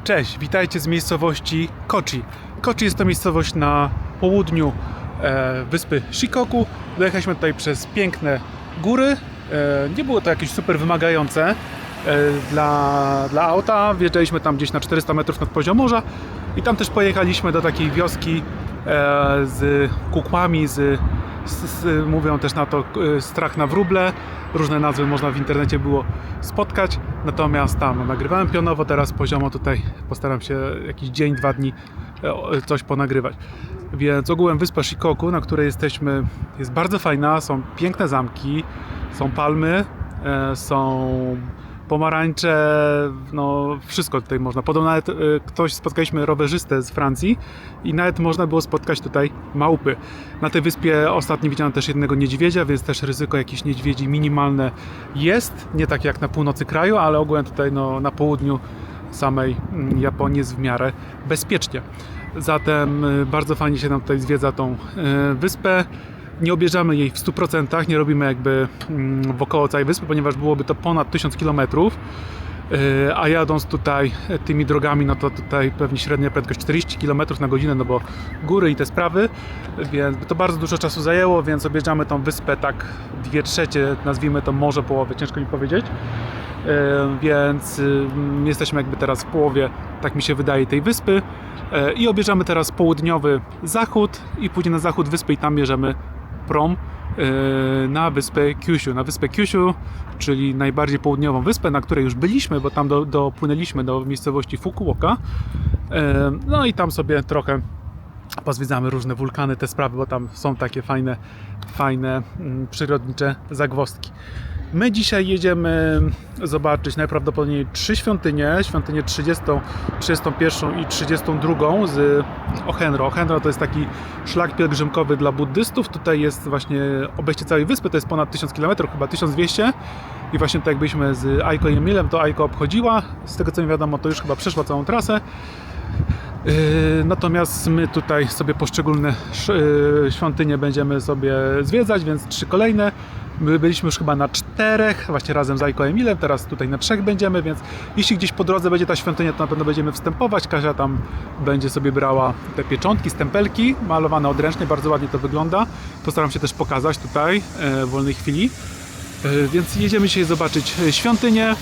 Cześć, witajcie z miejscowości Kochi. Kochi jest to miejscowość na południu wyspy Shikoku. Dojechaliśmy tutaj przez piękne góry. Nie było to jakieś super wymagające dla auta. Wjeżdżaliśmy tam gdzieś na 400 metrów nad poziom morza i tam też pojechaliśmy do takiej wioski z kukłami, mówią też na to strach na wróble. Różne nazwy można w internecie było spotkać. Natomiast tam nagrywałem pionowo, teraz poziomo tutaj postaram się jakiś dzień, 2 dni coś ponagrywać. Więc ogółem wyspa Shikoku, na której jesteśmy, jest bardzo fajna. Są piękne zamki, są palmy, są pomarańcze, no wszystko tutaj można. Podobno nawet spotkaliśmy rowerzystę z Francji i nawet można było spotkać tutaj małpy. Na tej wyspie ostatnio widziałem też jednego niedźwiedzia, więc też ryzyko jakichś niedźwiedzi minimalne jest. Nie tak jak na północy kraju, ale ogółem tutaj na południu samej Japonii jest w miarę bezpiecznie. Zatem bardzo fajnie się nam tutaj zwiedza tą wyspę. Nie obierzamy jej w 100%, nie robimy jakby wokoło całej wyspy, ponieważ byłoby to ponad 1000 km, a jadąc tutaj tymi drogami, no to tutaj pewnie średnia prędkość 40 km na godzinę, no bo góry i te sprawy, więc by to bardzo dużo czasu zajęło, więc objeżdżamy tą wyspę tak 2/3, nazwijmy to może połowę, ciężko mi powiedzieć, więc jesteśmy jakby teraz w połowie, tak mi się wydaje, tej wyspy i objeżdżamy teraz południowy zachód i później na zachód wyspy i tam bierzemy prom na wyspę Kyushu. Na wyspę Kyushu, czyli najbardziej południową wyspę, na której już byliśmy, bo tam dopłynęliśmy do miejscowości Fukuoka. No i tam sobie trochę pozwiedzamy różne wulkany, te sprawy, bo tam są takie fajne przyrodnicze zagwozdki. My dzisiaj jedziemy zobaczyć najprawdopodobniej 3 świątynie. Świątynię 30, 31 i 32 z Ohenro. Ohenro to jest taki szlak pielgrzymkowy dla buddystów. Tutaj jest właśnie obejście całej wyspy, to jest ponad 1000 km, chyba 1200. I właśnie tak jak byliśmy z Aiko i Emilem, to Aiko obchodziła. Z tego co mi wiadomo, to już chyba przeszła całą trasę. Natomiast my tutaj sobie poszczególne świątynie będziemy sobie zwiedzać, więc 3 kolejne. My byliśmy już chyba na 4, właśnie razem z Aiko i Emilem, teraz tutaj na 3 będziemy, więc jeśli gdzieś po drodze będzie ta świątynia, to na pewno będziemy wstępować. Kasia tam będzie sobie brała te pieczątki, stempelki, malowane odręcznie, bardzo ładnie to wygląda. Postaram się też pokazać tutaj w wolnej chwili. Więc jedziemy dzisiaj zobaczyć świątynię.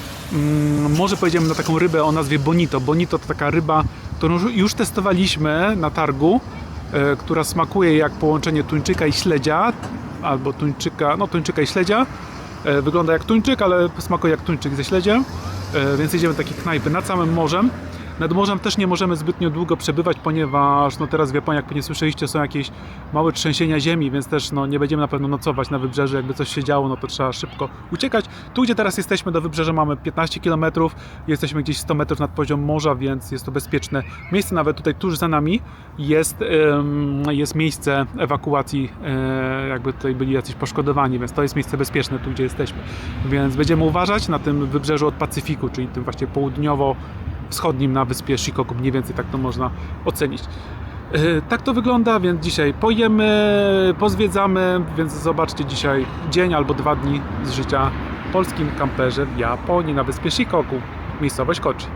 Może pojedziemy na taką rybę o nazwie Bonito. Bonito to taka ryba, którą już testowaliśmy na targu, która smakuje jak połączenie tuńczyka i śledzia, albo tuńczyka i śledzia. Wygląda jak tuńczyk, ale smakuje jak tuńczyk ze śledziem. Więc jedziemy do takiej knajpy nad samym morzem. Nad morzem też nie możemy zbytnio długo przebywać, ponieważ teraz w Japonii, jak pewnie słyszeliście, są jakieś małe trzęsienia ziemi, więc też nie będziemy na pewno nocować na wybrzeżu. Jakby coś się działo, to trzeba szybko uciekać. Tu, gdzie teraz jesteśmy, do wybrzeża mamy 15 km, jesteśmy gdzieś 100 metrów nad poziom morza, więc jest to bezpieczne miejsce. Nawet tutaj tuż za nami jest miejsce ewakuacji, jakby tutaj byli jacyś poszkodowani, więc to jest miejsce bezpieczne tu, gdzie jesteśmy. Więc będziemy uważać na tym wybrzeżu od Pacyfiku, czyli tym właśnie południowo-wschodnim na wyspie Shikoku, mniej więcej tak to można ocenić. Tak to wygląda, więc dzisiaj pojemy, pozwiedzamy, więc zobaczcie dzisiaj dzień albo 2 dni z życia w polskim kamperze w Japonii na wyspie Shikoku, miejscowość Kochi.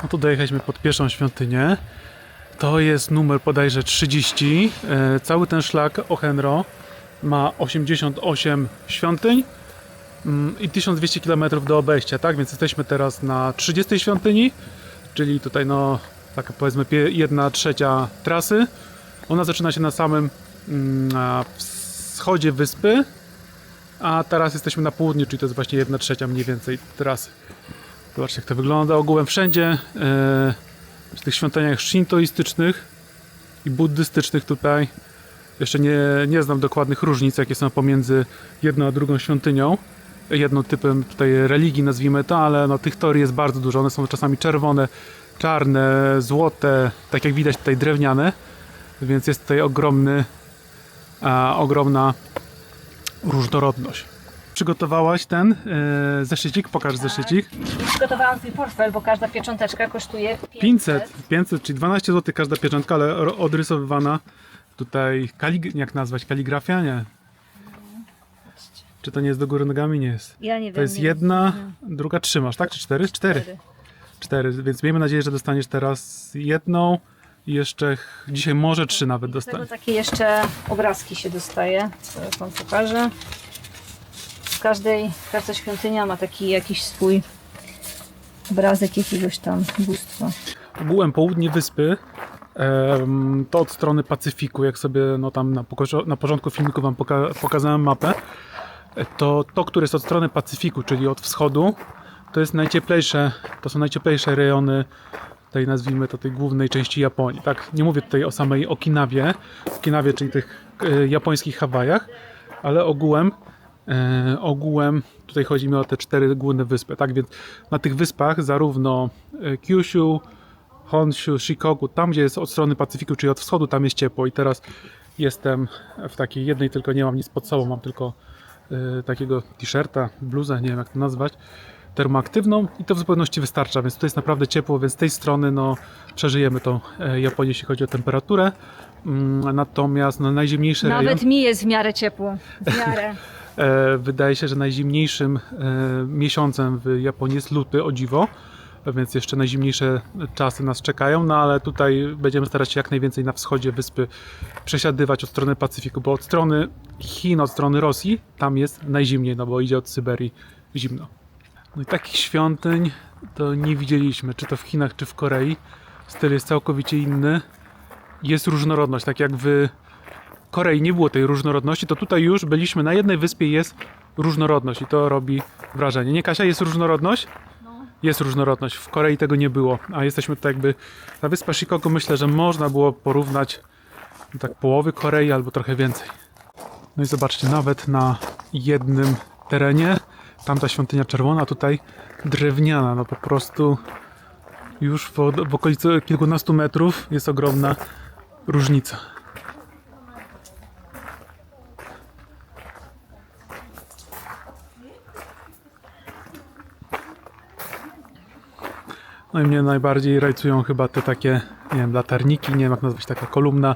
No to dojechaliśmy pod pierwszą świątynię. To jest numer bodajże 30. Cały ten szlak Ohenro ma 88 świątyń i 1200 km do obejścia, tak? Więc jesteśmy teraz na 30 świątyni, czyli tutaj taka powiedzmy 1/3 trasy. Ona zaczyna się na samym wschodzie wyspy, a teraz jesteśmy na południu, czyli to jest właśnie 1/3 mniej więcej trasy. Zobaczcie, jak to wygląda ogółem wszędzie. W tych świątyniach szintoistycznych i buddystycznych tutaj jeszcze nie znam dokładnych różnic, jakie są pomiędzy jedną a drugą świątynią, jednym typem tutaj religii, nazwijmy to, ale tych teorii jest bardzo dużo. One są czasami czerwone, czarne, złote, tak jak widać tutaj drewniane, więc jest tutaj ogromna różnorodność. Przygotowałaś ten zeszycik? Pokaż zeszycik. Przygotowałam swój portfel, bo każda piecząteczka kosztuje 500, czyli 12 zł każda pieczątka, ale odrysowywana tutaj, jak nazwać, kaligrafia? Nie. Czy to nie jest do góry nogami? Nie jest. Ja nie wiem. To jest nie jedna, wiem. druga trzymasz, tak? Czy cztery? Cztery, więc miejmy nadzieję, że dostaniesz teraz jedną i jeszcze dzisiaj może 3 nawet Do tego dostaniesz. takie jeszcze obrazki się dostaje. Zaraz wam pokażę. Każda świątynia ma taki jakiś swój obrazek jakiegoś tam bóstwa. Ogółem południe wyspy to od strony Pacyfiku, jak sobie no tam na porządku filmiku wam pokazałem mapę, to, które jest od strony Pacyfiku, czyli od wschodu, to są najcieplejsze rejony tej, nazwijmy to, tej głównej części Japonii. Tak, nie mówię tutaj o samej Okinawie, czyli tych japońskich Hawajach, ale ogółem tutaj chodzi mi o te 4 główne wyspy. Tak więc na tych wyspach zarówno Kyushu, Honshu, Shikoku, tam gdzie jest od strony Pacyfiku, czyli od wschodu, tam jest ciepło i teraz jestem w takiej jednej, tylko nie mam nic pod sobą, mam tylko takiego t-shirta, bluzę, nie wiem jak to nazwać, termoaktywną i to w zupełności wystarcza, więc tu jest naprawdę ciepło, więc z tej strony no, przeżyjemy tą Japonię, jeśli chodzi o temperaturę. Natomiast no, najzimniejszy rejon... Nawet mi jest w miarę ciepło. W miarę. Wydaje się, że najzimniejszym miesiącem w Japonii jest luty, o dziwo, więc jeszcze najzimniejsze czasy nas czekają, no ale tutaj będziemy starać się jak najwięcej na wschodzie wyspy przesiadywać od strony Pacyfiku, bo od strony Chin, od strony Rosji, tam jest najzimniej, no bo idzie od Syberii zimno. No i takich świątyń to nie widzieliśmy, czy to w Chinach, czy w Korei. Styl jest całkowicie inny. Jest różnorodność, tak jak w Korei nie było tej różnorodności, to tutaj już byliśmy na jednej wyspie, jest różnorodność i to robi wrażenie. Nie, Kasia, jest różnorodność? Jest różnorodność. W Korei tego nie było, a jesteśmy tutaj jakby... Ta wyspa Shikoku, myślę, że można było porównać do tak połowy Korei albo trochę więcej. No i zobaczcie, nawet na jednym terenie, tamta świątynia czerwona, tutaj drewniana, no po prostu już w okolicy kilkunastu metrów jest ogromna różnica. No i mnie najbardziej rajcują chyba te takie, nie wiem, latarniki, nie wiem jak nazwać, taka kolumna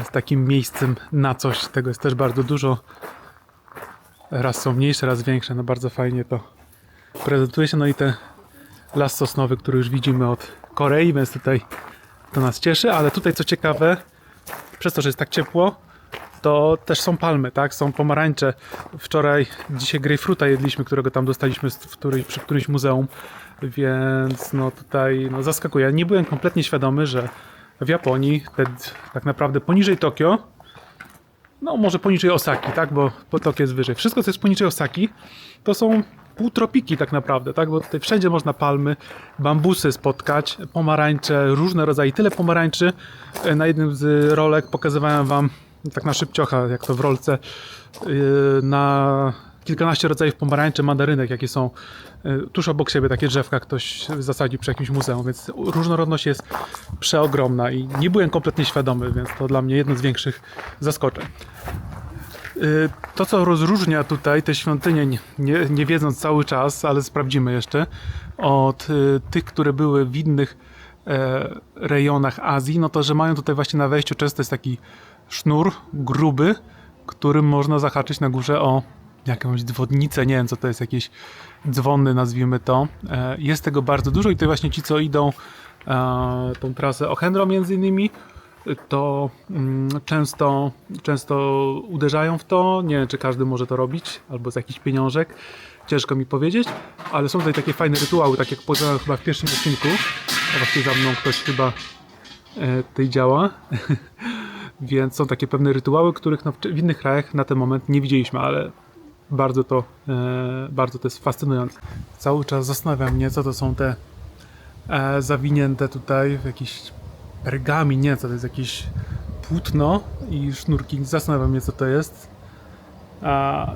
z takim miejscem na coś. Tego jest też bardzo dużo. Raz są mniejsze, raz większe. No bardzo fajnie to prezentuje się. No i ten las sosnowy, który już widzimy od Korei, więc tutaj to nas cieszy. Ale tutaj co ciekawe, przez to, że jest tak ciepło, to też są palmy, tak? Są pomarańcze. Dzisiaj grejpfruta jedliśmy, którego tam dostaliśmy przy którymś muzeum. Więc no tutaj no zaskakuje. Ja nie byłem kompletnie świadomy, że w Japonii, tak naprawdę poniżej Tokio, no może poniżej Osaki, tak, bo Tokio jest wyżej. Wszystko, co jest poniżej Osaki, to są półtropiki tak naprawdę, tak, bo tutaj wszędzie można palmy, bambusy spotkać, pomarańcze, różne rodzaje, tyle pomarańczy. Na jednym z rolek pokazywałem wam, tak na szybciocha, jak to w rolce, na kilkanaście rodzajów pomarańczy, mandarynek, jakie są tuż obok siebie, takie drzewka ktoś zasadził przy jakimś muzeum, więc różnorodność jest przeogromna i nie byłem kompletnie świadomy, więc to dla mnie jedno z większych zaskoczeń. To, co rozróżnia tutaj te świątynie, nie wiedząc cały czas, ale sprawdzimy jeszcze, od tych, które były w innych rejonach Azji, no to, że mają tutaj właśnie na wejściu często jest taki sznur gruby, którym można zahaczyć na górze o jakąś dzwonnicę, nie wiem co to jest, jakieś dzwony nazwijmy to. Jest tego bardzo dużo i tutaj właśnie ci, co idą tą trasę Ohenro między innymi, to często uderzają w to. Nie wiem, czy każdy może to robić, albo za jakiś pieniążek. Ciężko mi powiedzieć, ale są tutaj takie fajne rytuały, tak jak powiedziałem chyba w pierwszym odcinku. A właśnie za mną ktoś chyba tutaj działa. Więc są takie pewne rytuały, których no, w innych krajach na ten moment nie widzieliśmy, ale bardzo to jest fascynujące. Cały czas zastanawia mnie, co to są te zawinięte tutaj w jakiś pergamin, nie, co to jest jakieś płótno i sznurki. Zastanawiam mnie, co to jest.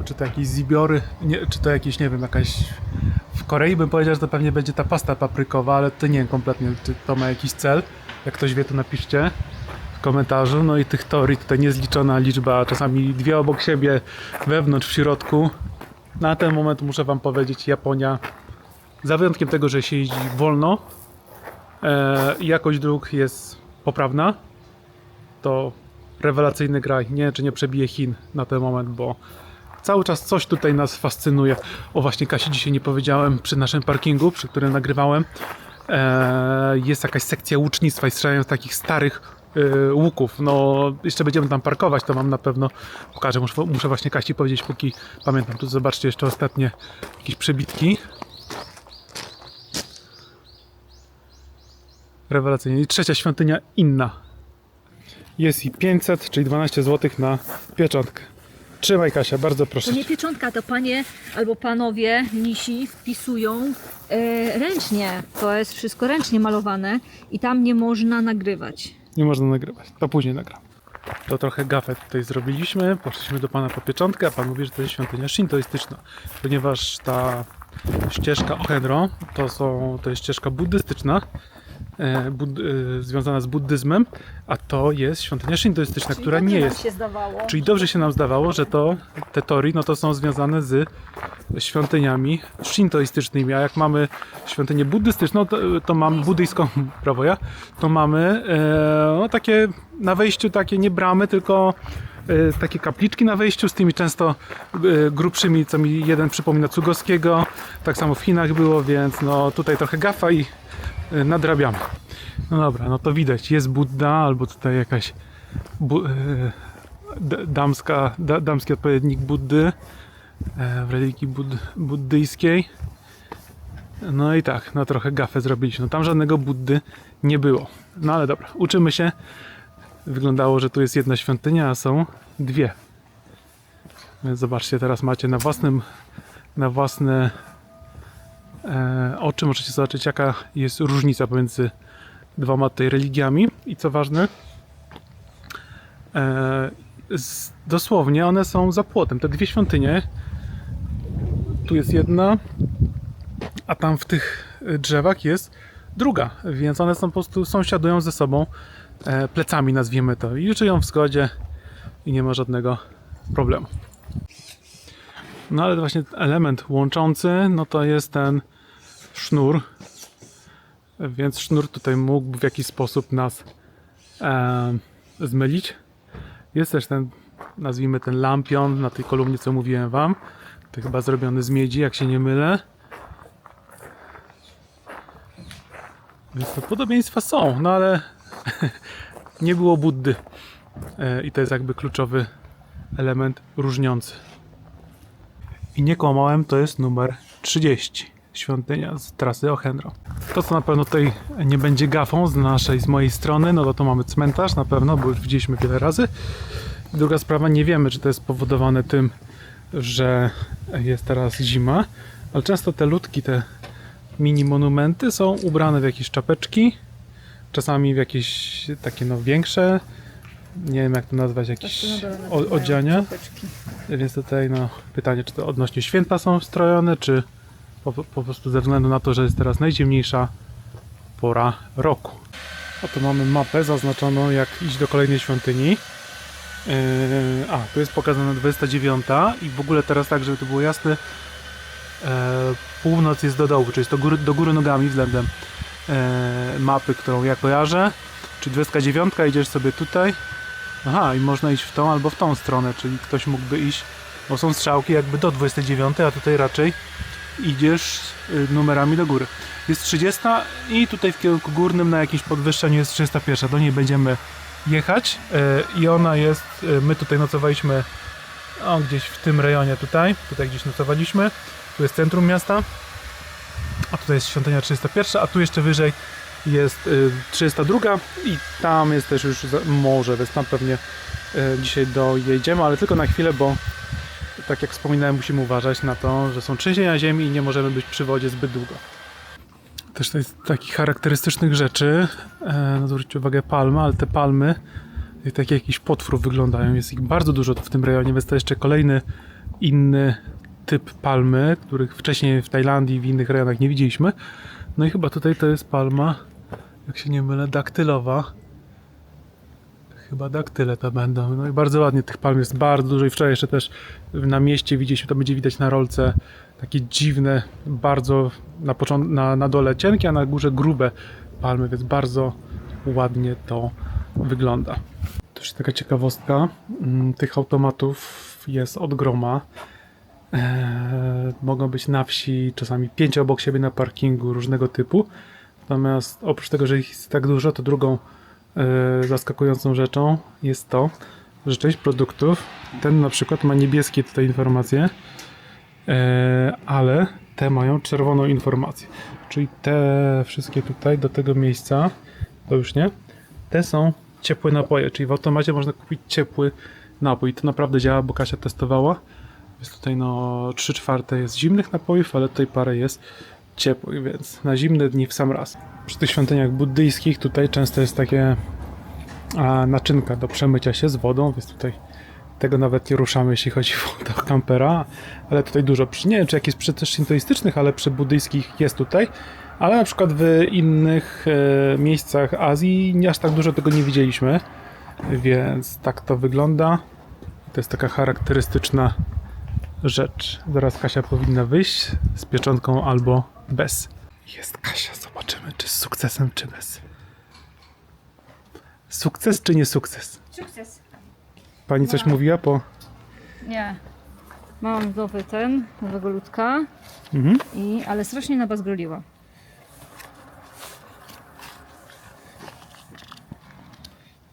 Czy to jakieś zibiory, nie, czy to jakieś, nie wiem, jakaś... W Korei bym powiedział, że to pewnie będzie ta pasta paprykowa, ale to nie wiem kompletnie, czy to ma jakiś cel. Jak ktoś wie, to napiszcie w komentarzu. No i tych teorii tutaj niezliczona liczba, czasami 2 obok siebie, wewnątrz, w środku. Na ten moment muszę wam powiedzieć, Japonia, za wyjątkiem tego, że się jeździ wolno, jakość dróg jest poprawna, to rewelacyjny kraj. Nie wiem, czy nie przebije Chin na ten moment, bo Cały czas coś tutaj nas fascynuje. O, właśnie Kasi dzisiaj nie powiedziałem, przy naszym parkingu, przy którym nagrywałem, jest jakaś sekcja łucznictwa i strzelają z takich starych łuków. No, jeszcze będziemy tam parkować, to wam na pewno pokażę. Muszę właśnie Kasi powiedzieć, póki pamiętam. Tu zobaczcie jeszcze ostatnie jakieś przebitki. Rewelacyjnie. I trzecia świątynia inna. Jest i 500, czyli 12 zł na pieczątkę. Trzymaj, Kasia, bardzo proszę. To nie pieczątka, to panie albo panowie mnisi wpisują ręcznie. To jest wszystko ręcznie malowane i tam nie można nagrywać. Nie można nagrywać, to później nagram. To trochę gafę tutaj zrobiliśmy. Poszliśmy do pana po pieczątkę, a pan mówi, że to jest świątynia shintoistyczna. Ponieważ ta ścieżka Ohenro to jest ścieżka buddystyczna, związana z buddyzmem, a to jest świątynia shintoistyczna, która nie jest. Się zdawało. Czyli dobrze się nam zdawało, że te torii to są związane z świątyniami shintoistycznymi, a jak mamy świątynię buddystyczną, to mamy buddyjską, prawo ja, to mamy takie na wejściu, takie nie bramy, tylko takie kapliczki na wejściu z tymi często grubszymi, co mi jeden przypomina Cugowskiego. Tak samo w Chinach było, więc no tutaj trochę gafa i nadrabiamy. No dobra, no to widać, jest Budda, albo tutaj jakaś damski odpowiednik Buddy w religii buddyjskiej. No i tak, no trochę gafę zrobiliśmy. No tam żadnego Buddy nie było. No ale dobra, uczymy się. Wyglądało, że tu jest jedna świątynia, a są dwie. Więc zobaczcie, teraz macie na własne oczy możecie zobaczyć, jaka jest różnica pomiędzy dwoma tutaj religiami. I co ważne, dosłownie one są za płotem. Te dwie świątynie, tu jest jedna, a tam w tych drzewach jest druga, więc one są po prostu sąsiadują ze sobą plecami, nazwijmy to, i żyją w zgodzie i nie ma żadnego problemu. No ale właśnie element łączący, no to jest ten sznur, więc sznur tutaj mógł w jakiś sposób nas zmylić. Jest też ten, nazwijmy ten lampion na tej kolumnie, co mówiłem wam. To chyba zrobiony z miedzi, jak się nie mylę. Więc to podobieństwa są, no ale nie było Buddy. I to jest jakby kluczowy element różniący. I nie kłamałem, to jest numer 30. Świątynia z trasy Ohenro. To, co na pewno tutaj nie będzie gafą z mojej strony, no to mamy cmentarz na pewno, bo już widzieliśmy wiele razy. I druga sprawa, nie wiemy, czy to jest spowodowane tym, że jest teraz zima, ale często te ludki, te mini monumenty są ubrane w jakieś czapeczki, czasami w jakieś takie no większe, nie wiem jak to nazwać, jakieś odziania. Więc tutaj no pytanie, czy to odnośnie święta są strojone, czy po prostu ze względu na to, że jest teraz najzimniejsza pora roku. Oto mamy mapę zaznaczoną, jak iść do kolejnej świątyni. Tu jest pokazana 29 i w ogóle teraz tak, żeby to było jasne, północ jest do dołu, czyli jest to do góry nogami względem mapy, którą ja kojarzę. Czyli 29, idziesz sobie tutaj. Aha, i można iść w tą albo w tą stronę, czyli ktoś mógłby iść, bo są strzałki jakby do 29, a tutaj raczej idziesz numerami do góry. Jest 30 i tutaj w kierunku górnym na jakimś podwyższeniu jest 31. Do niej będziemy jechać i ona jest, my tutaj nocowaliśmy gdzieś w tym rejonie tutaj gdzieś nocowaliśmy. Tu jest centrum miasta, a tutaj jest świątynia 31, a tu jeszcze wyżej jest 32 i tam jest też już morze, więc tam pewnie dzisiaj dojedziemy, ale tylko na chwilę, bo tak jak wspominałem, musimy uważać na to, że są trzęsienia ziemi i nie możemy być przy wodzie zbyt długo. Też to jest takich charakterystycznych rzeczy, zwróćcie uwagę, palmy, ale te palmy tak jak jakiś potwór wyglądają, jest ich bardzo dużo w tym rejonie, więc to jeszcze kolejny inny typ palmy, których wcześniej w Tajlandii i w innych rejonach nie widzieliśmy. No i chyba tutaj to jest palma, jak się nie mylę, daktylowa. Chyba daktyle to będą. No i bardzo ładnie tych palm jest bardzo dużo i wczoraj jeszcze też na mieście widzieliśmy, to będzie widać na rolce, takie dziwne, bardzo na dole cienkie, a na górze grube palmy, więc bardzo ładnie to wygląda. To już taka ciekawostka, tych automatów jest od groma. Mogą być na wsi czasami 5 obok siebie na parkingu różnego typu. Natomiast oprócz tego, że ich jest tak dużo, to drugą zaskakującą rzeczą jest to, że część produktów, ten na przykład ma niebieskie tutaj informacje, ale te mają czerwoną informację. Czyli te wszystkie tutaj do tego miejsca, to już nie, te są ciepłe napoje, czyli w automacie można kupić ciepły napój. To naprawdę działa, bo Kasia testowała. Jest tutaj no 3/4 jest zimnych napojów, ale tutaj parę jest ciepłych, więc na zimne dni w sam raz. Przy tych świątyniach buddyjskich tutaj często jest takie naczynka do przemycia się z wodą, więc tutaj tego nawet nie ruszamy, jeśli chodzi o kampera, ale tutaj dużo, nie wiem czy jakiś przy też sintoistycznych, ale przy buddyjskich jest tutaj, ale na przykład w innych miejscach Azji aż tak dużo tego nie widzieliśmy, więc tak to wygląda. To jest taka charakterystyczna rzecz. Zaraz Kasia powinna wyjść z pieczątką albo bez. Jest Kasia, zobaczymy czy z sukcesem, czy bez. Sukces czy nie sukces? Sukces. Pani coś mówiła po... Nie. Mam nowego ludka, ale strasznie na was groliła.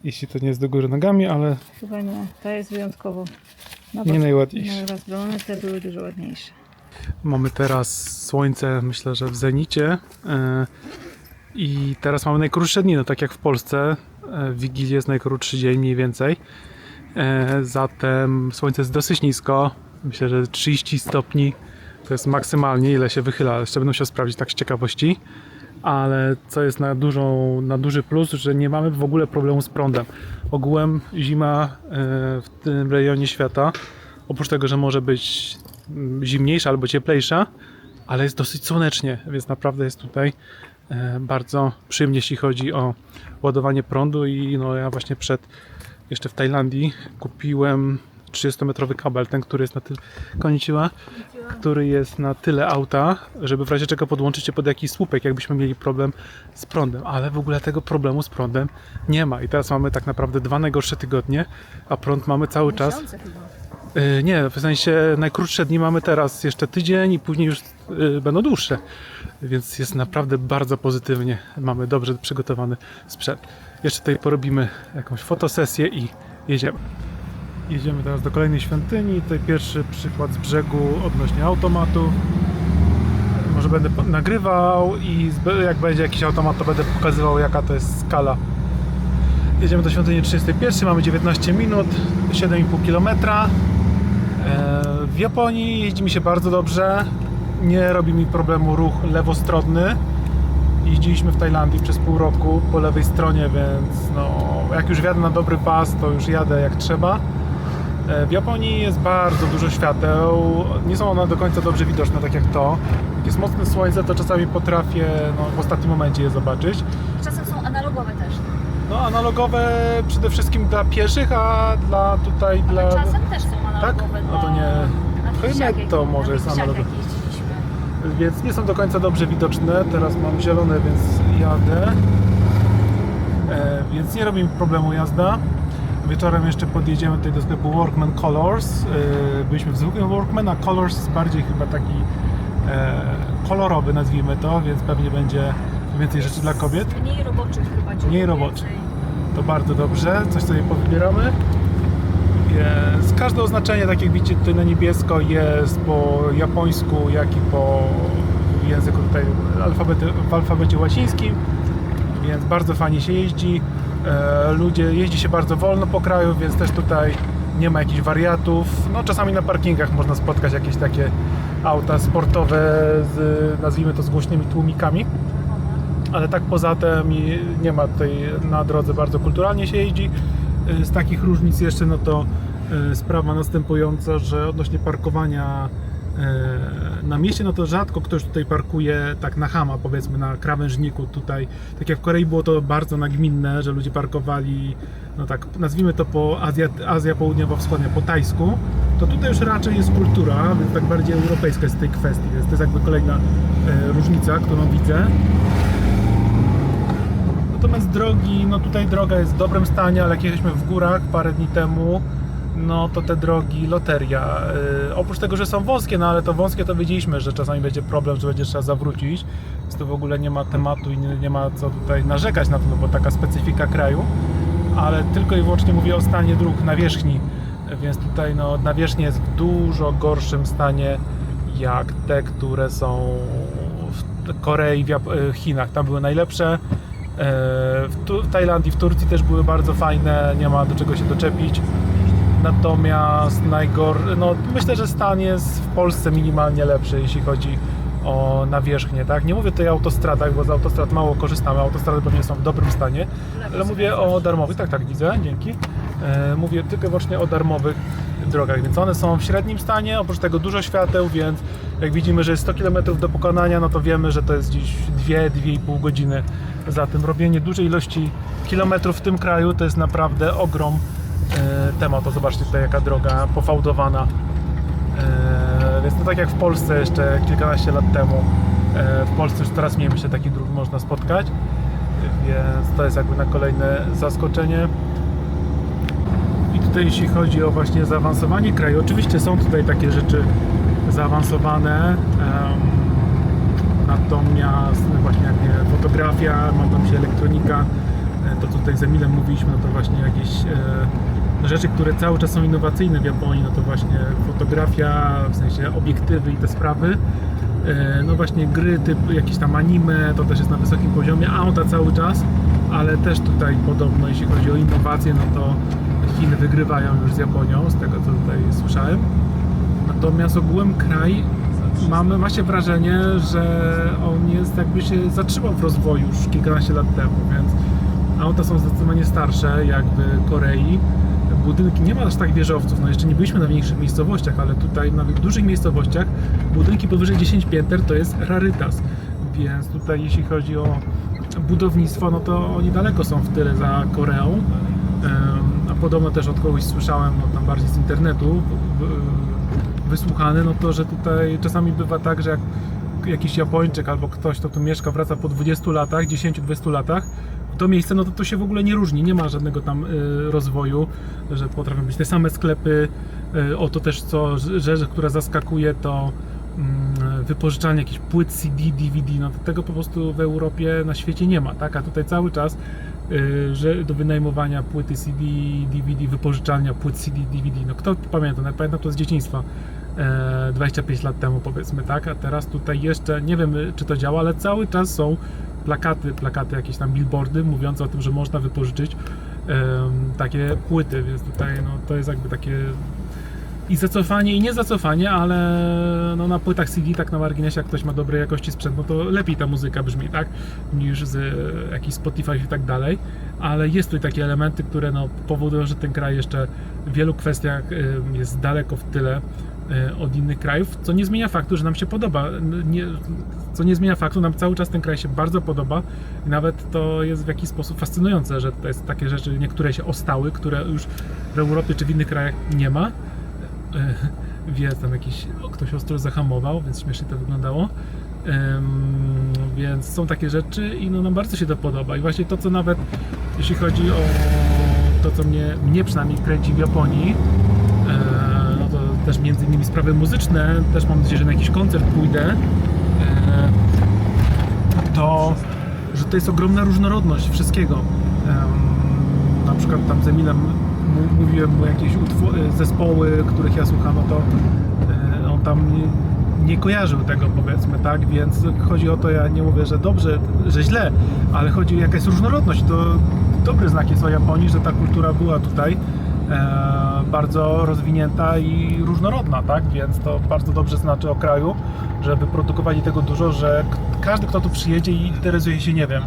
Jeśli to nie jest do góry nogami, ale Chyba nie. Ta jest wyjątkowo. nie najładniejsze. Rozgrolone, te były dużo ładniejsze. Mamy teraz słońce, myślę, że w zenicie. I teraz mamy najkrótsze dni, no tak jak w Polsce. W Wigilię jest najkrótszy dzień mniej więcej. Zatem słońce jest dosyć nisko. Myślę, że 30 stopni to jest maksymalnie, ile się wychyla. Jeszcze będę musiał sprawdzić tak z ciekawości. Ale co jest na duży plus, że nie mamy w ogóle problemu z prądem. Ogółem zima w tym rejonie świata, oprócz tego, że może być zimniejsza albo cieplejsza, ale jest dosyć słonecznie, więc naprawdę jest tutaj bardzo przyjemnie, jeśli chodzi o ładowanie prądu. I no ja właśnie jeszcze w Tajlandii kupiłem 30-metrowy kabel, ten, który jest na tyle który jest na tyle auta, żeby w razie czego podłączyć się pod jakiś słupek, jakbyśmy mieli problem z prądem, ale w ogóle tego problemu z prądem nie ma. I teraz mamy tak naprawdę 2 najgorsze tygodnie, a prąd mamy cały czas. Nie, w sensie najkrótsze dni mamy teraz jeszcze tydzień i później już będą dłuższe. Więc jest naprawdę bardzo pozytywnie. Mamy dobrze przygotowany sprzęt. Jeszcze tutaj porobimy jakąś fotosesję i jedziemy. Jedziemy teraz do kolejnej świątyni. Tutaj pierwszy przykład z brzegu odnośnie automatów. Może będę nagrywał i jak będzie jakiś automat, to będę pokazywał, jaka to jest skala. Jedziemy do świątyni 31, mamy 19 minut, 7,5 km. W Japonii jeździ mi się bardzo dobrze. Nie robi mi problemu ruch lewostronny. Jeździliśmy w Tajlandii przez pół roku po lewej stronie, więc no, jak już wjadę na dobry pas, to już jadę jak trzeba. W Japonii jest bardzo dużo świateł, nie są one do końca dobrze widoczne, tak jak to. Jak jest mocne słońce, to czasami potrafię w ostatnim momencie je zobaczyć. Czasem są analogowe też. No analogowe przede wszystkim dla pieszych, a dla... Czasem też są analogowe. Tak? No to nie... To może jest analogowe. Więc nie są do końca dobrze widoczne. Teraz mam zielone, więc jadę. Więc nie robi mi problemu jazda. Wieczorem jeszcze podjedziemy tutaj do sklepu Workman Colors. Byliśmy w zwykłym Workman, a Colors jest bardziej chyba taki kolorowy, nazwijmy to, więc pewnie będzie więcej rzeczy dla kobiet. Mniej roboczych chyba. Mniej roboczych. To bardzo dobrze. Coś sobie powybieramy. Jest każde oznaczenie, tak jak widzicie tutaj na niebiesko, jest po japońsku, jak i po języku tutaj w alfabecie łacińskim, więc bardzo fajnie się jeździ. Jeździ się bardzo wolno po kraju, więc też tutaj nie ma jakichś wariatów. No, czasami na parkingach można spotkać jakieś takie auta sportowe z, nazwijmy to, z głośnymi tłumikami, ale tak poza tym nie ma tutaj na drodze, bardzo kulturalnie się jeździ. Z takich różnic jeszcze, no to sprawa następująca, że odnośnie parkowania na mieście, no to rzadko ktoś tutaj parkuje tak na chama, powiedzmy na krawężniku tutaj. Tak jak w Korei było to bardzo nagminne, że ludzie parkowali, no tak nazwijmy to po Azja Południowo-Wschodnia, po tajsku, to tutaj już raczej jest kultura, więc tak bardziej europejska jest w tej kwestii, więc to jest jakby kolejna różnica, którą widzę. Natomiast drogi, no tutaj droga jest w dobrym stanie, ale jak jechaliśmy w górach parę dni temu, no to te drogi loteria. Oprócz tego, że są wąskie, no ale to wąskie to wiedzieliśmy, że czasami będzie problem, że będzie trzeba zawrócić, więc to w ogóle nie ma tematu i nie ma co tutaj narzekać na to, no bo taka specyfika kraju, ale tylko i wyłącznie mówię o stanie dróg nawierzchni, więc tutaj no, nawierzchnia jest w dużo gorszym stanie jak te, które są w Korei, w Chinach. Tam były najlepsze. W Tajlandii, w Turcji też były bardzo fajne, nie ma do czego się doczepić. Natomiast no myślę, że stan jest w Polsce minimalnie lepszy, jeśli chodzi o nawierzchnię, tak? Nie mówię tutaj o autostradach, bo z autostrad mało korzystamy, autostrady pewnie są w dobrym stanie, ale mówię o darmowych, tak, widzę, dzięki. Mówię tylko i wyłącznie o darmowych drogach, więc one są w średnim stanie, oprócz tego dużo świateł, więc jak widzimy, że jest 100 km do pokonania, no to wiemy, że to jest gdzieś 2-2,5 godziny. Zatem robienie dużej ilości kilometrów w tym kraju to jest naprawdę ogrom temat. To zobaczcie tutaj jaka droga pofałdowana. Więc to tak jak w Polsce jeszcze kilkanaście lat temu. W Polsce już coraz mniej myślę takich dróg można spotkać, więc to jest jakby na kolejne zaskoczenie. I tutaj jeśli chodzi o właśnie zaawansowanie kraju, oczywiście są tutaj takie rzeczy zaawansowane, natomiast właśnie jak nie, fotografia, ma tam się elektronika, to tutaj z Emilem mówiliśmy, no to właśnie jakieś rzeczy, które cały czas są innowacyjne w Japonii, no to właśnie fotografia, w sensie obiektywy i te sprawy, no właśnie gry typu jakieś tam anime, to też jest na wysokim poziomie, auta cały czas, ale też tutaj podobno jeśli chodzi o innowacje, no to Chiny wygrywają już z Japonią, z tego co tutaj słyszałem. Natomiast ogółem kraj ma się wrażenie, że on jest jakby się zatrzymał w rozwoju już kilkanaście lat temu, więc auta są zdecydowanie starsze jak w Korei. Budynki, nie ma aż tak wieżowców, no jeszcze nie byliśmy na większych miejscowościach, ale tutaj na dużych miejscowościach budynki powyżej 10 pięter to jest rarytas, więc tutaj jeśli chodzi o budownictwo, no to oni daleko są w tyle za Koreą, a podobno też od kogoś słyszałem, no tam bardziej z internetu wysłuchany, no to, że tutaj czasami bywa tak, że jak jakiś Japończyk albo ktoś, kto tu mieszka, wraca po 20 latach, 10-20 latach w to miejsce, no to się w ogóle nie różni, nie ma żadnego tam rozwoju, że potrafią być te same sklepy. To też co, rzecz, która zaskakuje, to wypożyczalnie jakichś płyt CD, DVD, no to tego po prostu w Europie, na świecie nie ma, tak? A tutaj cały czas że do wynajmowania płyty CD, DVD, wypożyczalnia płyt CD, DVD, no kto pamięta, no, pamiętam to z dzieciństwa 25 lat temu powiedzmy, tak? A teraz tutaj jeszcze, nie wiem czy to działa, ale cały czas są plakaty, jakieś tam billboardy mówiące o tym, że można wypożyczyć takie płyty, więc tutaj no, to jest jakby takie i zacofanie i nie zacofanie, ale no, na płytach CD, tak na marginesie, jak ktoś ma dobrej jakości sprzęt, no to lepiej ta muzyka brzmi, tak, niż z jakichś Spotify i tak dalej, ale jest tutaj takie elementy, które no, powodują, że ten kraj jeszcze w wielu kwestiach jest daleko w tyle od innych krajów, co nie zmienia faktu, że nam się podoba, co nie zmienia faktu, nam cały czas ten kraj się bardzo podoba i nawet to jest w jakiś sposób fascynujące, że to jest takie rzeczy, niektóre się ostały, które już w Europie czy w innych krajach nie ma. Wie, tam jakiś ktoś ostro zahamował, więc śmiesznie to wyglądało. Więc są takie rzeczy i no, nam bardzo się to podoba. I właśnie to, co nawet jeśli chodzi o to, co mnie przynajmniej kręci w Japonii, no to też między innymi sprawy muzyczne, też mam nadzieję, że na jakiś koncert pójdę, to że to jest ogromna różnorodność wszystkiego. Na przykład tam z Emilem mówiłem mu jakieś zespoły, których ja słucham, no to on tam nie kojarzył tego, powiedzmy, tak, więc chodzi o to, ja nie mówię, że dobrze, że źle, ale chodzi o jakaś różnorodność, to dobry znak jest o Japonii, że ta kultura była tutaj bardzo rozwinięta i różnorodna, tak, więc to bardzo dobrze znaczy o kraju, że wyprodukowali tego dużo, że każdy, kto tu przyjedzie i interesuje się, nie wiem,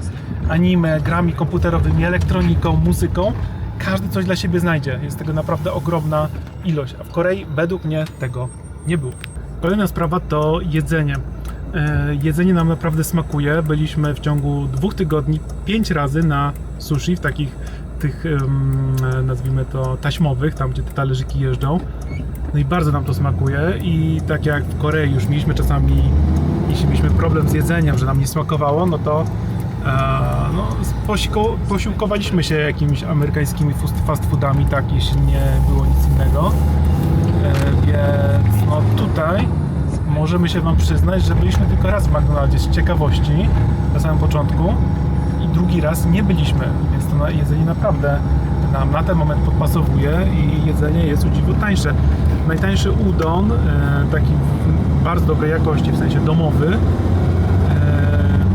anime, grami komputerowymi, elektroniką, muzyką, każdy coś dla siebie znajdzie. Jest tego naprawdę ogromna ilość, a w Korei według mnie tego nie było. Kolejna sprawa to jedzenie. Jedzenie nam naprawdę smakuje. Byliśmy w ciągu 2 tygodni 5 razy na sushi, w takich tych, nazwijmy to, taśmowych, tam gdzie te talerzyki jeżdżą. No i bardzo nam to smakuje i tak jak w Korei już mieliśmy czasami, jeśli mieliśmy problem z jedzeniem, że nam nie smakowało, no to No, posiłkowaliśmy się jakimiś amerykańskimi fast foodami, tak, jeśli nie było nic innego. Więc no tutaj możemy się Wam przyznać, że byliśmy tylko raz w McDonaldzie z ciekawości na samym początku i drugi raz nie byliśmy, więc to jedzenie naprawdę nam na ten moment podpasowuje i jedzenie jest o dziwo tańsze. Najtańszy udon, taki bardzo dobrej jakości, w sensie domowy,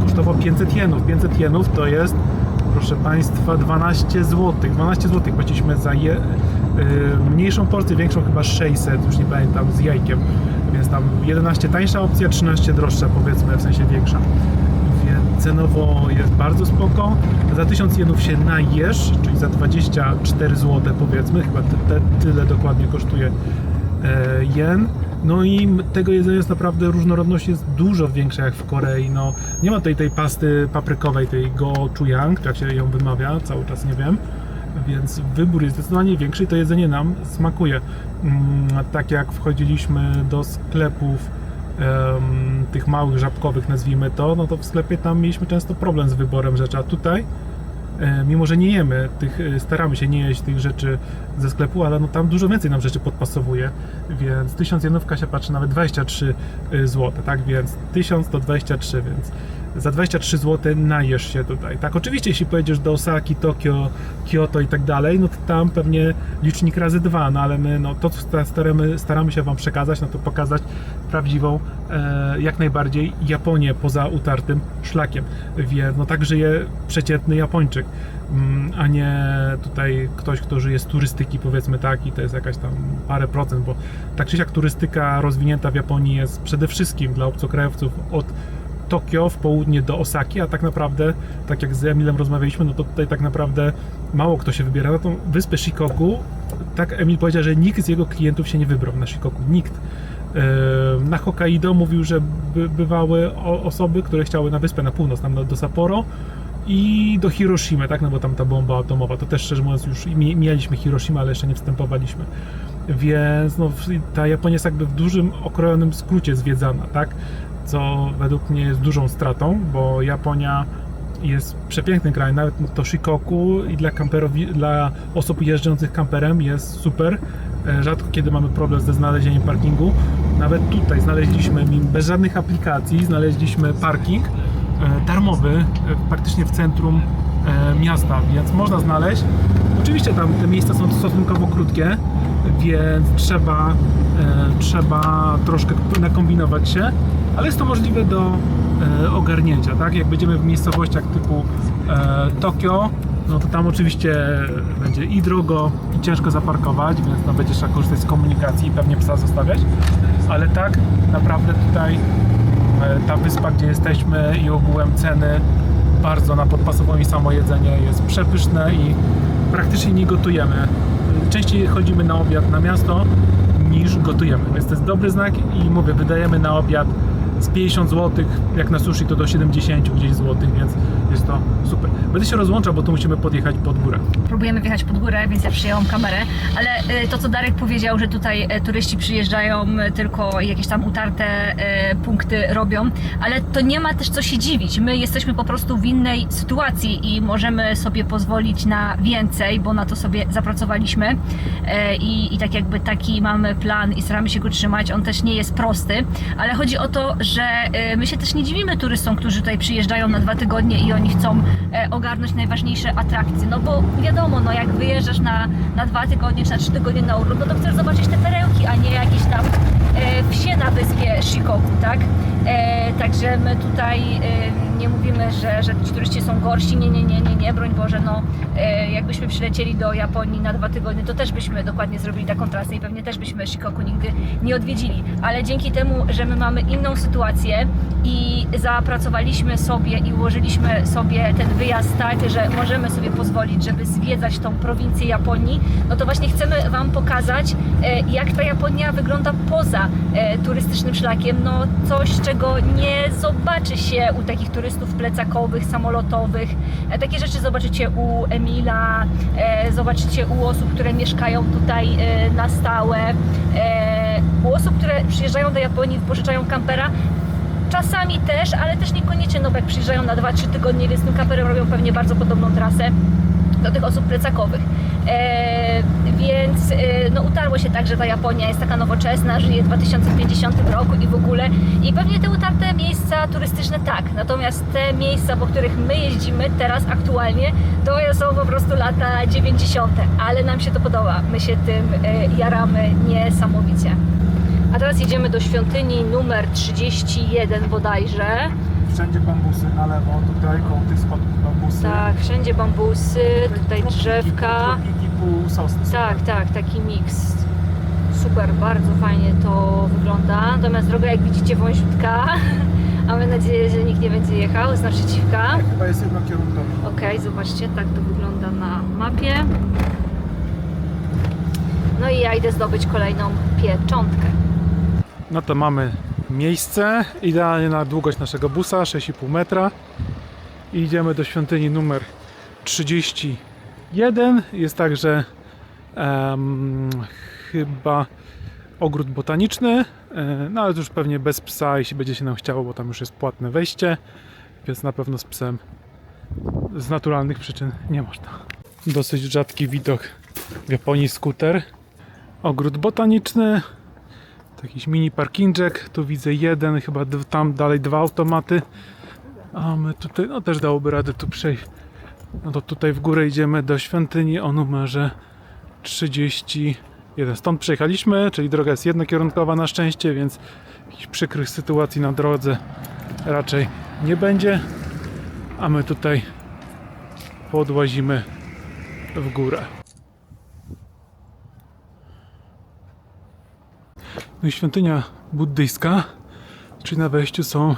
kosztował 500 jenów. 500 jenów to jest, proszę Państwa, 12 zł. 12 zł płaciliśmy za mniejszą porcję, większą chyba 600, już nie pamiętam, z jajkiem. Więc tam 11 tańsza opcja, 13 droższa, powiedzmy, w sensie większa. Więc cenowo jest bardzo spoko. Za 1000 jenów się najesz, czyli za 24 zł, powiedzmy, chyba tyle dokładnie kosztuje jen. No i tego jedzenia jest naprawdę, różnorodność jest dużo większa jak w Korei. No, nie ma tej pasty paprykowej, tej gochujang, czy jak się ją wymawia, cały czas nie wiem. Więc wybór jest zdecydowanie większy i to jedzenie nam smakuje. Tak jak wchodziliśmy do sklepów tych małych, żabkowych, nazwijmy to, no to w sklepie tam mieliśmy często problem z wyborem rzeczy, a tutaj mimo że nie jemy staramy się nie jeść tych rzeczy ze sklepu, ale no tam dużo więcej nam rzeczy podpasowuje, więc 1000 jenówka się patrzy nawet 23 zł, tak, więc 1000 to 23, więc za 23 zł najesz się tutaj, tak, oczywiście jeśli pojedziesz do Osaki, Tokio, Kyoto i tak dalej, no to tam pewnie licznik razy 2, no ale my no to staramy się Wam przekazać, no to pokazać prawdziwą, jak najbardziej Japonię poza utartym szlakiem, więc no tak żyje przeciętny Japończyk, a nie tutaj ktoś, kto żyje z turystyki, powiedzmy tak, i to jest jakaś tam parę procent, bo tak czy siak turystyka rozwinięta w Japonii jest przede wszystkim dla obcokrajowców od Tokio w południe do Osaki, a tak naprawdę, tak jak z Emilem rozmawialiśmy, no to tutaj tak naprawdę mało kto się wybiera na tą wyspę Shikoku. Tak Emil powiedział, że nikt z jego klientów się nie wybrał na Shikoku, nikt. Na Hokkaido mówił, że bywały osoby, które chciały na wyspę na północ, tam do Sapporo i do Hiroshimy, tak, no bo tam ta bomba atomowa, to też szczerze mówiąc już mieliśmy Hiroshima, ale jeszcze nie wstępowaliśmy. Więc no, ta Japonia jest jakby w dużym, okrojonym skrócie zwiedzana, tak? Co według mnie jest dużą stratą, bo Japonia jest przepiękny kraj, nawet to Shikoku i dla osób jeżdżących kamperem jest super. Rzadko kiedy mamy problem ze znalezieniem parkingu. Nawet tutaj znaleźliśmy, bez żadnych aplikacji, znaleźliśmy parking darmowy, praktycznie w centrum miasta, więc można znaleźć. Oczywiście tam te miejsca są stosunkowo krótkie, więc trzeba troszkę nakombinować się, ale jest to możliwe do ogarnięcia, tak? Jak będziemy w miejscowościach typu Tokio, no to tam oczywiście będzie i drogo, i ciężko zaparkować, więc no będzie trzeba korzystać z komunikacji i pewnie psa zostawiać, ale tak naprawdę tutaj ta wyspa, gdzie jesteśmy i ogółem ceny bardzo na podpasową i samo jedzenie jest przepyszne i praktycznie nie gotujemy. Częściej chodzimy na obiad na miasto niż gotujemy, więc to jest dobry znak i mówię, wydajemy na obiad z 50 zł, jak na sushi to do 70 gdzieś złotych, więc jest to super. Będę się rozłączał, bo tu musimy podjechać pod górę. Próbujemy wjechać pod górę, więc ja przyjęłam kamerę, ale to co Darek powiedział, że tutaj turyści przyjeżdżają, tylko jakieś tam utarte punkty robią, ale to nie ma też co się dziwić. My jesteśmy po prostu w innej sytuacji i możemy sobie pozwolić na więcej, bo na to sobie zapracowaliśmy i tak jakby taki mamy plan i staramy się go trzymać. On też nie jest prosty, ale chodzi o to, że my się też nie dziwimy turystom, którzy tutaj przyjeżdżają na 2 tygodnie i oni chcą ogarnąć najważniejsze atrakcje, no bo wiadomo, no jak wyjeżdżasz na 2 tygodnie czy na 3 tygodnie na urlop, no to chcesz zobaczyć te perełki, a nie jakieś tam wsie na wyspie Shikoku, tak? Także my tutaj nie mówimy, że ci turyści są gorsi, nie, broń Boże, no jakbyśmy przylecieli do Japonii na 2 tygodnie, to też byśmy dokładnie zrobili taką trasę i pewnie też byśmy Shikoku nigdy nie odwiedzili, ale dzięki temu, że my mamy inną sytuację i zapracowaliśmy sobie i ułożyliśmy sobie ten wyjazd tak, że możemy sobie pozwolić, żeby zwiedzać tą prowincję Japonii, no to właśnie chcemy Wam pokazać, jak ta Japonia wygląda poza turystycznym szlakiem, no coś, czego nie zobaczy się u takich turystów plecakowych, samolotowych. Takie rzeczy zobaczycie u Emila, zobaczycie u osób, które mieszkają tutaj na stałe, u osób, które przyjeżdżają do Japonii, wypożyczają kampera. czasami też, ale też niekoniecznie, no bo jak przyjeżdżają na 2-3 tygodnie, więc tym kamperem robią pewnie bardzo podobną trasę do tych osób plecakowych. Więc no, utarło się tak, że ta Japonia jest taka nowoczesna, żyje w 2050 roku i w ogóle. I pewnie te utarte miejsca turystyczne tak. Natomiast te miejsca, po których my jeździmy teraz aktualnie, to są po prostu lata 90. Ale nam się to podoba. My się tym jaramy niesamowicie. A teraz jedziemy do świątyni numer 31 bodajże. Wszędzie bambusy na lewo, tutaj koło tych schodów bambusy. Tak, wszędzie bambusy, tutaj drzewka. Tropiki, pół sosny. Tak, tak, taki miks. Super, bardzo fajnie to wygląda. Natomiast droga, jak widzicie, wąziutka. Mamy nadzieję, że nikt nie będzie jechał z naprzeciwka. Chyba jest jednokierunkowy. Okej, zobaczcie, tak to wygląda na mapie. No i ja idę zdobyć kolejną pieczątkę. No to mamy miejsce, idealnie na długość naszego busa, 6,5 metra. I idziemy do świątyni numer 31. Jest także chyba ogród botaniczny, no ale to już pewnie bez psa, jeśli będzie się nam chciało, bo tam już jest płatne wejście, więc na pewno z psem z naturalnych przyczyn nie można. Dosyć rzadki widok w Japonii, skuter. Ogród botaniczny. Jakiś mini parkinczek, tu widzę jeden, chyba tam dalej 2 automaty, a my tutaj, no też dałoby radę tu przejść. No to tutaj w górę idziemy do świątyni o numerze 31. Stąd przejechaliśmy, czyli droga jest jednokierunkowa na szczęście, więc jakichś przykrych sytuacji na drodze raczej nie będzie, a my tutaj podłazimy w górę. No i świątynia buddyjska, czyli na wejściu są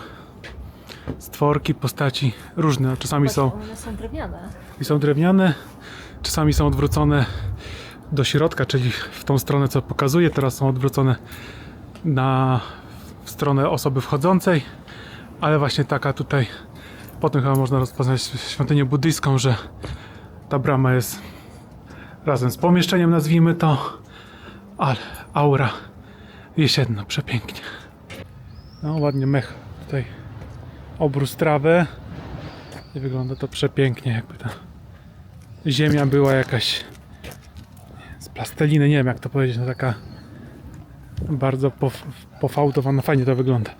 stworki, postaci różne. Czasami są, One są drewniane. są drewniane, czasami są odwrócone do środka, czyli w tą stronę, co pokazuję. Teraz są odwrócone w stronę osoby wchodzącej, ale właśnie taka tutaj, potem chyba można rozpoznać świątynię buddyjską, że ta brama jest razem z pomieszczeniem, nazwijmy to, ale aura jesienna, przepięknie. No ładnie mech tutaj obrósł trawę i wygląda to przepięknie, jakby ta ziemia była jakaś z plasteliny, nie wiem jak to powiedzieć, no taka bardzo pofałdowana, fajnie to wygląda.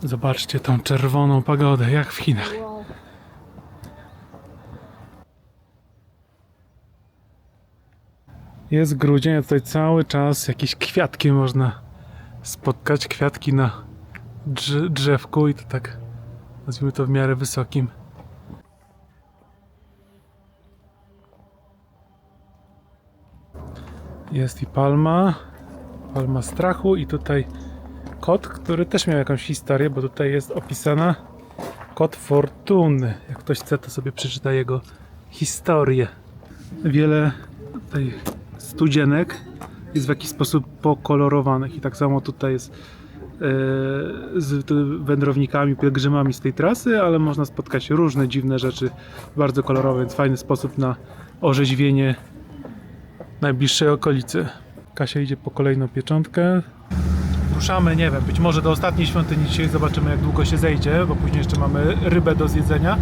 Zobaczcie tą czerwoną pagodę, jak w Chinach. Wow. Jest grudzień, a tutaj cały czas jakieś kwiatki można spotkać, kwiatki na drzewku i to tak, nazwijmy to w miarę wysokim. Jest i palma strachu i tutaj kot, który też miał jakąś historię, bo tutaj jest opisana kot fortuny. Jak ktoś chce, to sobie przeczyta jego historię. Wiele tutaj studzienek jest w jakiś sposób pokolorowanych i tak samo tutaj jest z wędrownikami, pielgrzymami z tej trasy, ale można spotkać różne dziwne rzeczy, bardzo kolorowe, więc fajny sposób na orzeźwienie najbliższej okolicy. Kasia idzie po kolejną pieczątkę. Ruszamy, nie wiem, być może do ostatniej świątyni dzisiaj, zobaczymy jak długo się zejdzie, bo później jeszcze mamy rybę do zjedzenia.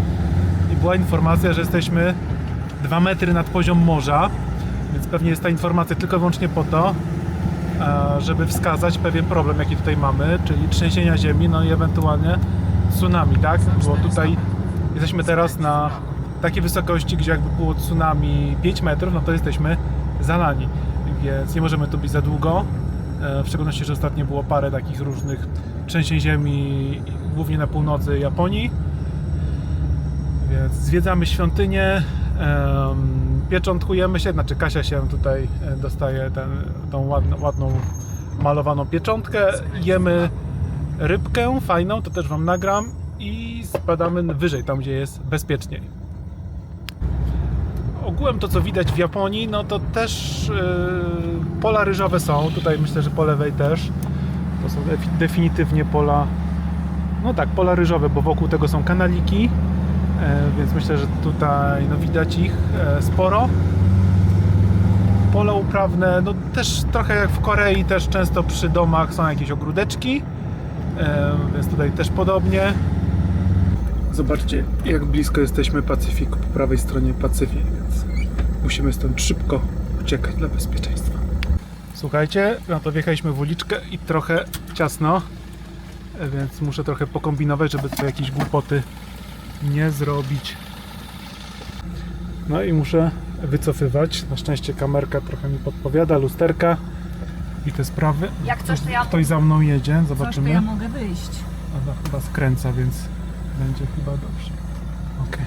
I była informacja, że jesteśmy 2 metry nad poziom morza, więc pewnie jest ta informacja tylko i wyłącznie po to, żeby wskazać pewien problem, jaki tutaj mamy, czyli trzęsienia ziemi, no i ewentualnie tsunami, tak? Bo tutaj jesteśmy teraz na takiej wysokości, gdzie jakby było tsunami 5 metrów, no to jesteśmy zalani, więc nie możemy tu być za długo. W szczególności, że ostatnio było parę takich różnych trzęsień ziemi, głównie na północy Japonii. Więc zwiedzamy świątynię, pieczątkujemy się, znaczy Kasia się tutaj dostaje tą ładną malowaną pieczątkę, jemy rybkę fajną, to też wam nagram i spadamy wyżej, tam gdzie jest bezpieczniej. Ogółem to, co widać w Japonii, no to też pola ryżowe są, tutaj myślę, że po lewej też, to są definitywnie pola, no tak, pola ryżowe, bo wokół tego są kanaliki, więc myślę, że tutaj no, widać ich sporo. Pola uprawne, no też trochę jak w Korei, też często przy domach są jakieś ogródeczki, więc tutaj też podobnie. Zobaczcie, jak blisko jesteśmy Pacyfiku, po prawej stronie Pacyfik, więc musimy stąd szybko uciekać dla bezpieczeństwa. Słuchajcie, no to wjechaliśmy w uliczkę i trochę ciasno, więc muszę trochę pokombinować, żeby tutaj jakieś głupoty nie zrobić. No i muszę wycofywać. Na szczęście kamerka trochę mi podpowiada, lusterka i te sprawy. Jak coś, to ja, Ktoś za mną jedzie, coś, to zobaczymy. ja mogę wyjść. Ona chyba skręca, więc będzie chyba dobrze. Okej.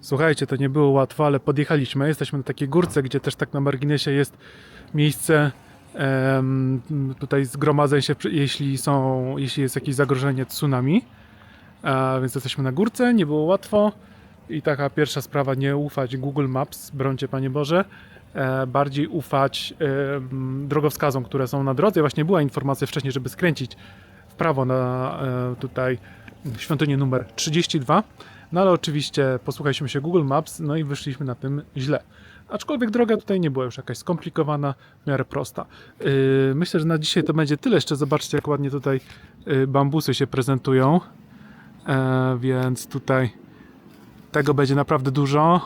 Słuchajcie, to nie było łatwo, ale podjechaliśmy. Jesteśmy na takiej górce, gdzie też tak na marginesie jest miejsce tutaj zgromadzeń się, jeśli jest jakieś zagrożenie tsunami. Więc jesteśmy na górce, nie było łatwo. I taka pierwsza sprawa, nie ufać Google Maps, brońcie Panie Boże. Bardziej ufać drogowskazom, które są na drodze. Właśnie była informacja wcześniej, żeby skręcić w prawo na tutaj świątynię numer 32. No ale oczywiście posłuchaliśmy się Google Maps, no i wyszliśmy na tym źle. Aczkolwiek droga tutaj nie była już jakaś skomplikowana, w miarę prosta. Myślę, że na dzisiaj to będzie tyle. Jeszcze zobaczcie, jak ładnie tutaj bambusy się prezentują. Więc tutaj tego będzie naprawdę dużo,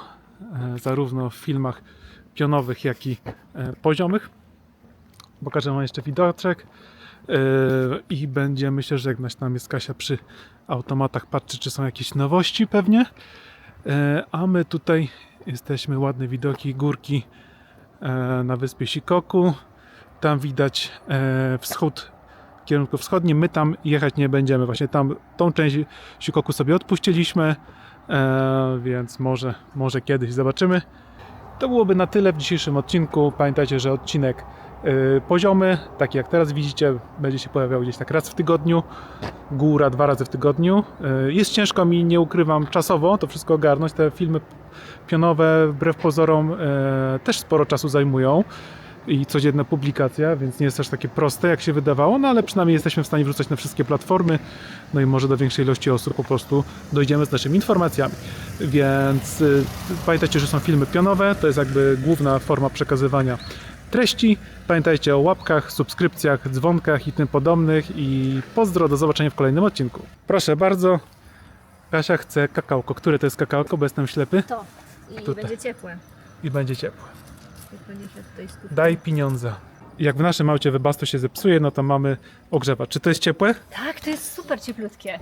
zarówno w filmach pionowych, jak i poziomych. Pokażę Wam jeszcze widoczek i będziemy się żegnać. Tam jest Kasia przy automatach, patrzy, czy są jakieś nowości pewnie. A my tutaj jesteśmy, ładne widoki, górki na wyspie Shikoku. Tam widać wschód w kierunku wschodnim. My tam jechać nie będziemy. Właśnie tam tą część Shikoku sobie odpuściliśmy, więc może kiedyś zobaczymy. To byłoby na tyle w dzisiejszym odcinku. Pamiętajcie, że odcinek poziomy, taki jak teraz widzicie, będzie się pojawiał gdzieś tak raz w tygodniu, góra 2 razy w tygodniu. Jest ciężko mi, nie ukrywam, czasowo to wszystko ogarnąć. Te filmy pionowe wbrew pozorom też sporo czasu zajmują i codzienna publikacja, więc nie jest też takie proste, jak się wydawało, no ale przynajmniej jesteśmy w stanie wrzucać na wszystkie platformy, no i może do większej ilości osób po prostu dojdziemy z naszymi informacjami. Więc pamiętajcie, że są filmy pionowe, to jest jakby główna forma przekazywania treści. Pamiętajcie o łapkach, subskrypcjach, dzwonkach i tym podobnych i pozdro, do zobaczenia w kolejnym odcinku. Proszę bardzo, Kasia chce kakałko. Które to jest kakałko, bo jestem ślepy? To. I Tutaj. będzie ciepłe. I będzie ciepłe. Tutaj Daj pieniądze. Jak w naszym aucie Webasto się zepsuje, no to mamy ogrzewacz. Czy to jest ciepłe? Tak, to jest super cieplutkie.